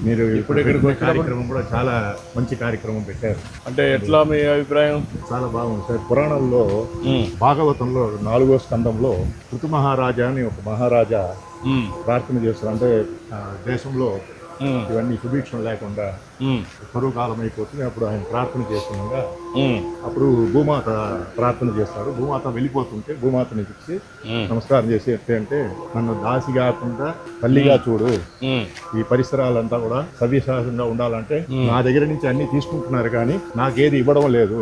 మీరు ఇప్పుడు ఇక్కడికి పెట్టిన వచ్చినప్పుడు కార్యక్రమం కూడా చాలా మంచి కార్యక్రమం పెట్టారు. అంటే ఎట్లా మీ అభిప్రాయం? చాలా బాగుంది సార్. పురాణంలో భాగవతంలో 4వ స్కందంలో ఋతు మహారాజా అని ఒక మహారాజా ప్రార్థన చేస్తారు. అంటే దేశంలో ఇవన్నీ సుభిక్షం లేకుండా కరువు కాలం అయిపోతుంది. అప్పుడు ఆయన ప్రార్థన చేస్తుండగా అప్పుడు భూమాత ప్రార్థన చేస్తారు. భూమాత వెళ్ళిపోతుంటే భూమాతని ఇచ్చి నమస్కారం చేసి అంటే నన్ను దాసి కాకుండా తల్లిగా చూడు, ఈ పరిసరాలంతా కూడా సవ్యసాహంగా ఉండాలంటే నా దగ్గర నుంచి అన్ని తీసుకుంటున్నారు కానీ నాకేది ఇవ్వడం లేదు,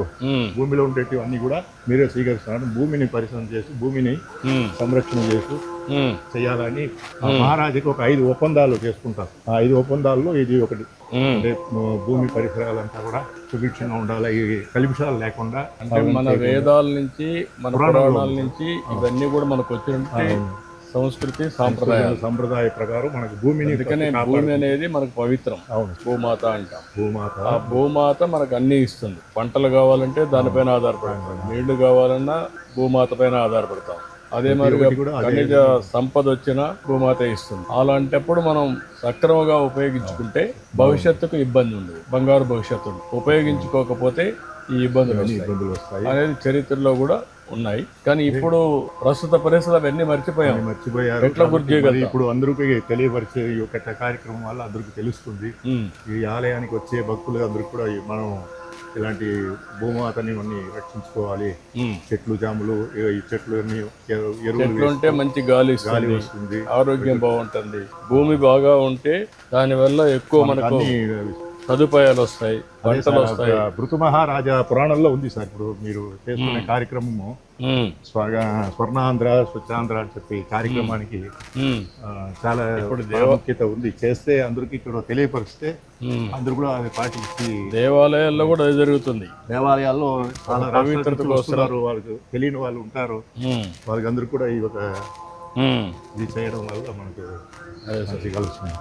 భూమిలో ఉండేటివి అన్ని కూడా మీరే స్వీకరిస్తున్నారు. భూమిని పరిశ్రమ చేసి భూమిని సంరక్షణ చేసి చేయాలని మహారాజుకి ఒక 5 ఒప్పందాలు చేసుకుంటారు. ఆ 5 ఒప్పందాల్లో ఇది ఒకటి. అంటే భూమి పరిసరాలంతా కూడా సుభిక్షంగా ఉండాలి, ఈ కలుషాలు లేకుండా. అంటే మన వేదాల నుంచి మన పురాణాల నుంచి ఇవన్నీ కూడా మనకు వచ్చినట్టు సంస్కృతి సంప్రదాయ ప్రకారం మనకు భూమిని, భూమి అనేది మనకు పవిత్రం. అవును, భూమాత అంటాం. ఆ భూమాత మనకు అన్ని ఇస్తుంది. పంటలు కావాలంటే దానిపైన ఆధారపడతాం, నీళ్లు కావాలన్నా భూమాత పైన ఆధారపడతాం. అదే మరి ఖనిజ సంపద వచ్చినా భూమాత ఇస్తుంది. అలాంటప్పుడు మనం సక్రమంగా ఉపయోగించుకుంటే భవిష్యత్తుకు ఇబ్బంది ఉండదు, బంగారు భవిష్యత్తు ఉంది. ఉపయోగించుకోకపోతే ఈ ఇబ్బందులు వస్తాయి అనేది చరిత్రలో కూడా ఉన్నాయి. కానీ ఇప్పుడు ప్రస్తుత పరిస్థితులు అవన్నీ మర్చిపోయారు. ఎట్లా గుర్తు చేయగలరు? ఇప్పుడు అందరికీ తెలియపరిచే ఈ యొక్క కార్యక్రమం వల్ల అందరికీ తెలుస్తుంది. ఈ ఆలయానికి వచ్చే భక్తులు అందరికీ కూడా మనం ఇలాంటి భూమాతని అన్ని రక్షించుకోవాలి. చెట్లు జాములు, ఈ చెట్లు ఎరువులు ఉంటే మంచి గాలి వస్తుంది, ఆరోగ్యం బాగుంటుంది. భూమి బాగా ఉంటే దానివల్ల ఎక్కువ మనకు సదుపాయాలు వస్తాయి, పంటలు వస్తాయి. ఋతు మహారాజా పురాణంలో ఉంది సార్. ఇప్పుడు మీరు చేస్తున్న కార్యక్రమము స్వర్ణాంధ్ర స్వచ్ఛాంధ్ర అని చెప్పి కార్యక్రమానికి చాలా ప్రాముఖ్యత ఉంది. చేస్తే అందరికి ఇక్కడ తెలియపరిస్తే అందరూ కూడా అది పాటించి దేవాలయాల్లో కూడా అది జరుగుతుంది. దేవాలయాల్లో చాలా పవిత్రతలు వస్తున్నారు, వాళ్ళకి తెలియని వాళ్ళు ఉంటారు. వాళ్ళకి అందరూ కూడా ఈ ఒక ఇది చేయడం వల్ల మనకు కలుస్తుంది.